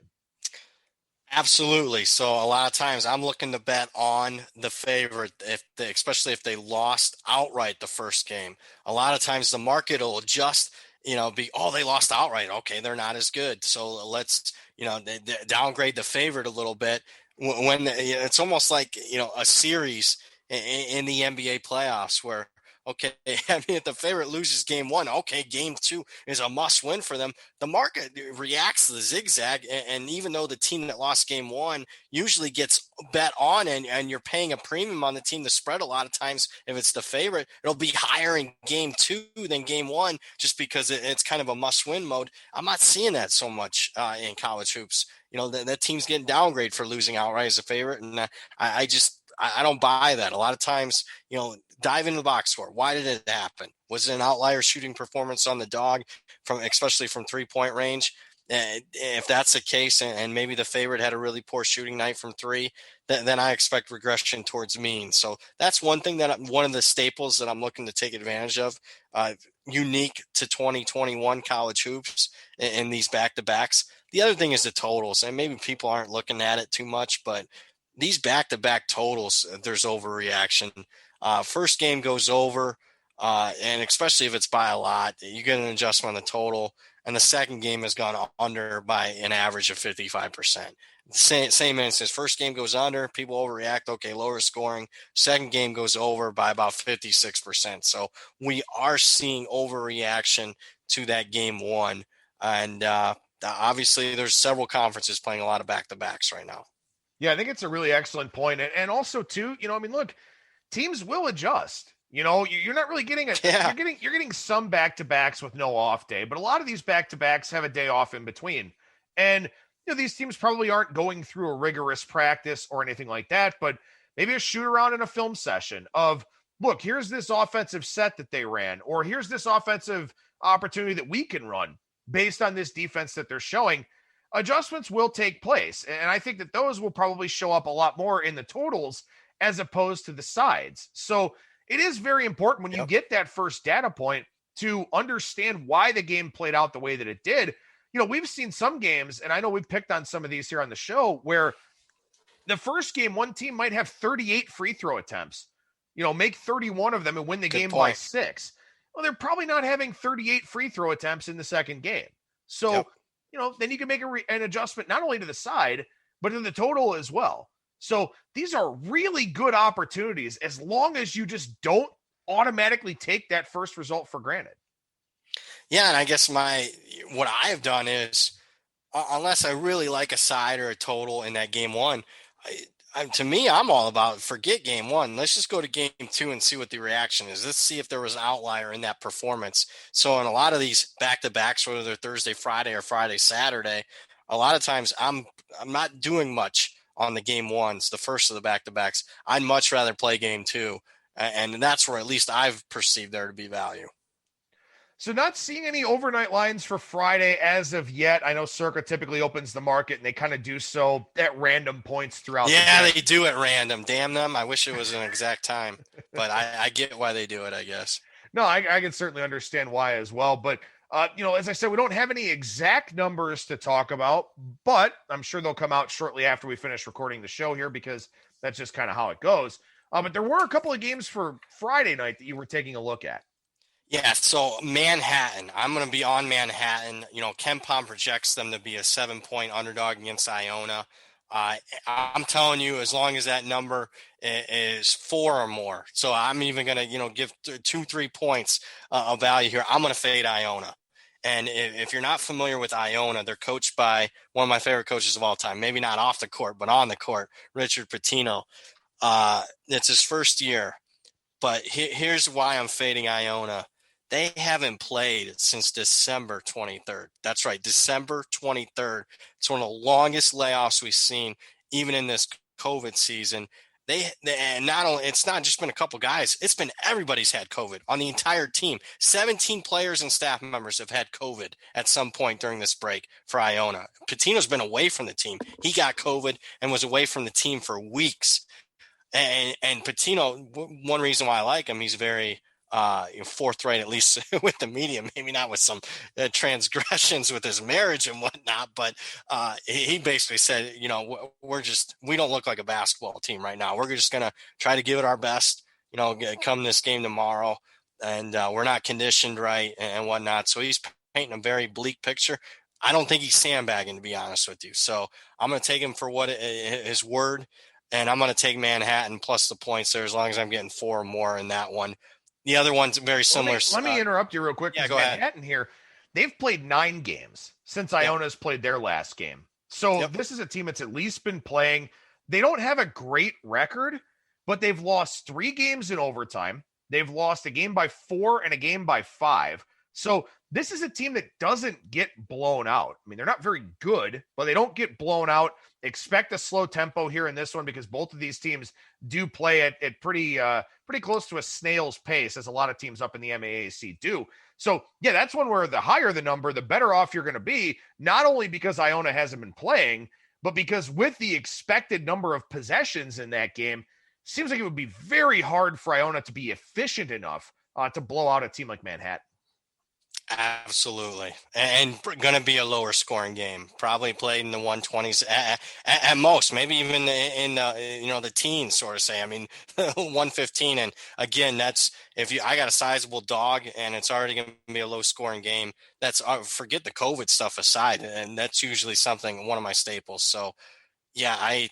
Absolutely. So a lot of times I'm looking to bet on the favorite, especially if they lost outright the first game. A lot of times the market will just, they lost outright. Okay, they're not as good. So let's, they downgrade the favorite a little bit. When it's almost like, a series in the NBA playoffs where, okay, if the favorite loses game 1, okay, game 2 is a must win for them. The market reacts to the zigzag. And even though the team that lost game 1 usually gets bet on and you're paying a premium on the team to spread a lot of times, if it's the favorite, it'll be higher in game 2 than game 1 just because it's kind of a must win mode. I'm not seeing that so much in college hoops. That team's getting downgraded for losing outright as a favorite. And I don't buy that. A lot of times, dive into the box score. Why did it happen? Was it an outlier shooting performance on the dog, especially from 3-point range? If that's the case, and maybe the favorite had a really poor shooting night from 3, then I expect regression towards mean. So that's one thing one of the staples that I'm looking to take advantage of, unique to 2021 college hoops in these back-to-backs. The other thing is the totals, and maybe people aren't looking at it too much, but these back-to-back totals, there's overreaction. First game goes over. And especially if it's by a lot, you get an adjustment on the total. And the second game has gone under by an average of 55%. Same instance. First game goes under, people overreact. Okay, lower scoring. Second game goes over by about 56%. So we are seeing overreaction to that game one. And obviously, there's several conferences playing a lot of back-to-backs right now. Yeah, I think it's a really excellent point. And also, too, look, teams will adjust. You're not really getting you're getting some back-to-backs with no off day, but a lot of these back-to-backs have a day off in between. And these teams probably aren't going through a rigorous practice or anything like that, but maybe a shoot around in a film session of, look, here's this offensive set that they ran, or here's this offensive opportunity that we can run based on this defense that they're showing. Adjustments will take place. And I think that those will probably show up a lot more in the totals as opposed to the sides. So it is very important when you get that first data point to understand why the game played out the way that it did. We've seen some games, and I know we've picked on some of these here on the show, where the first game, one team might have 38 free throw attempts, make 31 of them and win the game by 6. Well, they're probably not having 38 free throw attempts in the second game. So, then you can make an adjustment not only to the side, but to the total as well. So these are really good opportunities as long as you just don't automatically take that first result for granted. Yeah, and I guess what I have done is, unless I really like a side or a total in that game one, to me, I'm all about forget game one. Let's just go to game two and see what the reaction is. Let's see if there was an outlier in that performance. So in a lot of these back-to-backs, whether they're Thursday, Friday, or Friday, Saturday, a lot of times I'm not doing much on the game ones, the first of the back-to-backs. I'd much rather play game two, and that's where at least I've perceived there to be value. So not seeing any overnight lines for Friday as of yet. I know Circa typically opens the market, and they kind of do so at random points throughout the day. Yeah, they do at random. Damn them. I wish it was an exact time, but I get why they do it, I guess. No, I can certainly understand why as well. But, as I said, we don't have any exact numbers to talk about, but I'm sure they'll come out shortly after we finish recording the show here because that's just kind of how it goes. But there were a couple of games for Friday night that you were taking a look at. Yeah, so Manhattan. I'm going to be on Manhattan. Ken Pom projects them to be a 7-point underdog against Iona. I'm telling you, as long as that number is 4 or more, so I'm even going to, give 2-3 points of value here. I'm going to fade Iona. And if you're not familiar with Iona, they're coached by one of my favorite coaches of all time. Maybe not off the court, but on the court, Richard Pitino. It's his first year. But here's why I'm fading Iona. They haven't played since December 23rd. That's right, December 23rd. It's one of the longest layoffs we've seen, even in this COVID season. And not only, it's not just been a couple guys, it's been everybody's had COVID on the entire team. 17 players and staff members have had COVID at some point during this break for Iona. Pitino's been away from the team. He got COVID and was away from the team for weeks. And Pitino, one reason why I like him, he's very forthright, at least with the media, maybe not with some transgressions with his marriage and whatnot, but he basically said, we don't look like a basketball team right now. We're just going to try to give it our best, come this game tomorrow, and we're not conditioned right and whatnot. So he's painting a very bleak picture. I don't think he's sandbagging, to be honest with you. So I'm going to take him for what his word, and I'm going to take Manhattan plus the points there as long as I'm getting 4 or more in that one. The other one's very similar. Let me interrupt you real quick. Yeah, go Manhattan ahead. Here, they've played 9 games since Iona's played their last game. So this is a team that's at least been playing. They don't have a great record, but they've lost 3 games in overtime. They've lost a game by 4 and a game by 5. So this is a team that doesn't get blown out. I mean, they're not very good, but they don't get blown out. Expect a slow tempo here in this one because both of these teams do play at pretty close to a snail's pace, as a lot of teams up in the MAAC do. So, yeah, that's one where the higher the number, the better off you're going to be, not only because Iona hasn't been playing, but because with the expected number of possessions in that game, seems like it would be very hard for Iona to be efficient enough to blow out a team like Manhattan. Absolutely. And going to be a lower scoring game, probably played in the 120s at most, maybe even in the teens, sort of say. I mean, 115. And again, that's I got a sizable dog and it's already going to be a low scoring game. That's forget the COVID stuff aside. And that's usually one of my staples. So yeah, I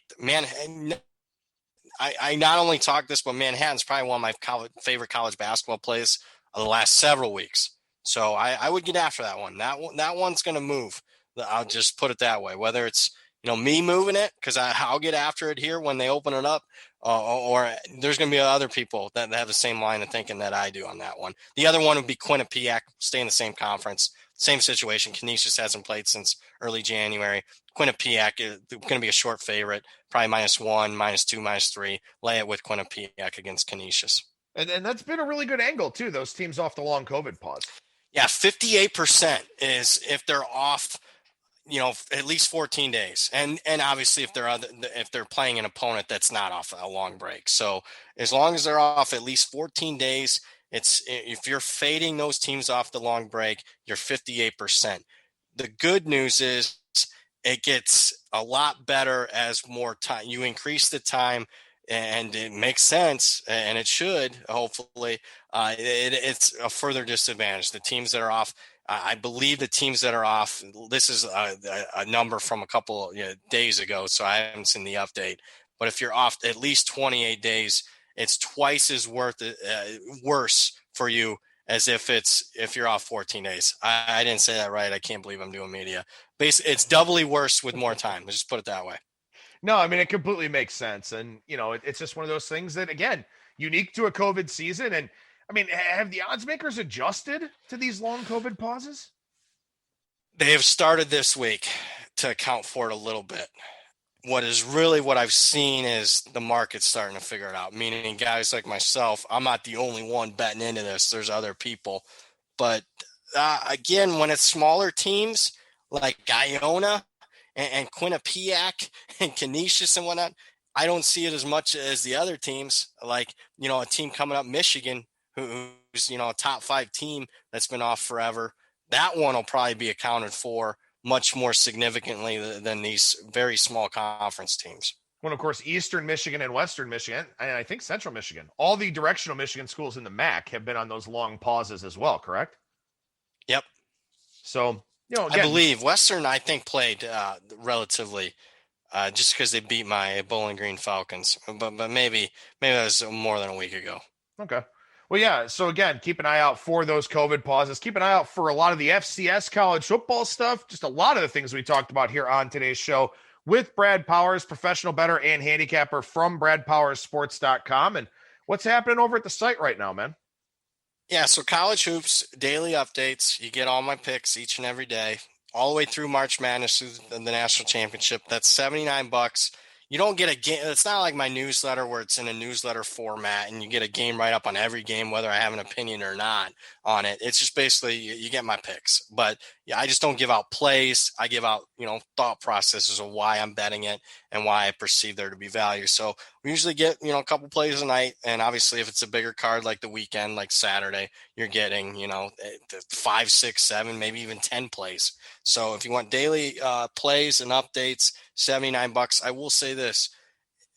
not only talk this, but Manhattan's probably one of my favorite college basketball plays of the last several weeks. So I would get after that one. That one's going to move. I'll just put it that way. Whether it's me moving it because I'll get after it here when they open it up, or there's going to be other people that have the same line of thinking that I do on that one. The other one would be Quinnipiac, stay in the same conference, same situation. Canisius hasn't played since early January. Quinnipiac is going to be a short favorite, probably -1, -2, -3. Lay it with Quinnipiac against Canisius. And that's been a really good angle too. Those teams off the long COVID pause. Yeah, 58% is if they're off, at least 14 days, and obviously if they're playing an opponent that's not off a long break. So as long as they're off at least 14 days, if you're fading those teams off the long break, you're 58%. The good news is it gets a lot better as more time. You increase the time, and it makes sense, and it should, hopefully. It's a further disadvantage. The teams that are off, I believe the teams that are off, this is a number from a couple days ago, so I haven't seen the update. But if you're off at least 28 days, it's twice as worse for you as if you're off 14 days. I didn't say that right. I can't believe I'm doing media. Basically, it's doubly worse with more time. Let's just put it that way. No, I mean, it completely makes sense. And, it's just one of those things that, again, unique to a COVID season. And, I mean, have the odds makers adjusted to these long COVID pauses? They have started this week to account for it a little bit. What I've seen is the market's starting to figure it out, meaning guys like myself, I'm not the only one betting into this. There's other people. But, again, when it's smaller teams like Iona and Quinnipiac and Canisius and whatnot, I don't see it as much as the other teams, like, a team coming up, Michigan, who's, a top 5 team that's been off forever. That one will probably be accounted for much more significantly than these very small conference teams. Well, of course, Eastern Michigan and Western Michigan, and I think Central Michigan, all the directional Michigan schools in the MAC have been on those long pauses as well, correct? Yep. So, again, I believe Western, I think, played relatively just because they beat my Bowling Green Falcons, but maybe that was more than a week ago. Okay. Well, yeah. So again, keep an eye out for those COVID pauses. Keep an eye out for a lot of the FCS college football stuff. Just a lot of the things we talked about here on today's show with Brad Powers, professional bettor and handicapper from BradPowersSports.com. And what's happening over at the site right now, man? Yeah, so College Hoops, daily updates. You get all my picks each and every day, all the way through March Madness, through the national championship. That's $79. You don't get a game. It's not like my newsletter where it's in a newsletter format and you get a game right up on every game, whether I have an opinion or not on it. It's just basically you get my picks. But yeah, I just don't give out plays. I give out, thought processes of why I'm betting it and why I perceive there to be value. So we usually get, a couple plays a night. And obviously if it's a bigger card like the weekend, like Saturday, you're getting, 5, 6, 7, maybe even 10 plays. So if you want daily plays and updates, $79. I will say this.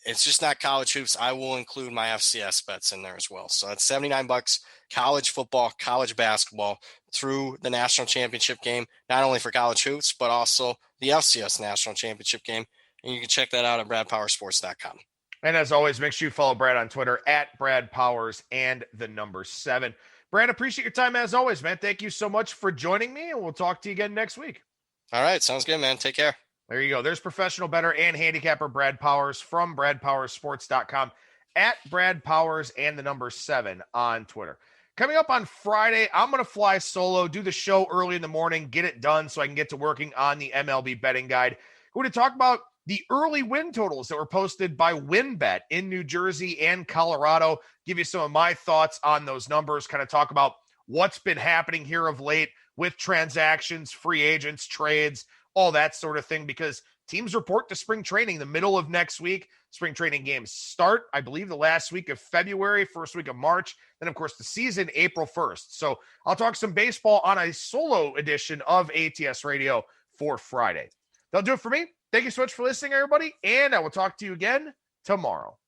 It's just not college hoops. I will include my FCS bets in there as well. So it's $79, college football, college basketball through the national championship game, not only for college hoops, but also the FCS national championship game. And you can check that out at BradPowersSports.com. And as always, make sure you follow Brad on Twitter at Brad Powers and the number 7. Brad, appreciate your time as always, man. Thank you so much for joining me, and we'll talk to you again next week. All right. Sounds good, man. Take care. There you go. There's professional bettor and handicapper Brad Powers from BradPowersSports.com at Brad Powers and the number 7 on Twitter. Coming up on Friday, I'm going to fly solo, do the show early in the morning, get it done so I can get to working on the MLB betting guide. We're going to talk about the early win totals that were posted by WynnBET in New Jersey and Colorado. Give you some of my thoughts on those numbers, kind of talk about what's been happening here of late with transactions, free agents, trades, all that sort of thing, because teams report to spring training the middle of next week. Spring training games start, I believe, the last week of February, first week of March. Then, of course, the season, April 1st. So I'll talk some baseball on a solo edition of ATS Radio for Friday. That'll do it for me. Thank you so much for listening, everybody, and I will talk to you again tomorrow.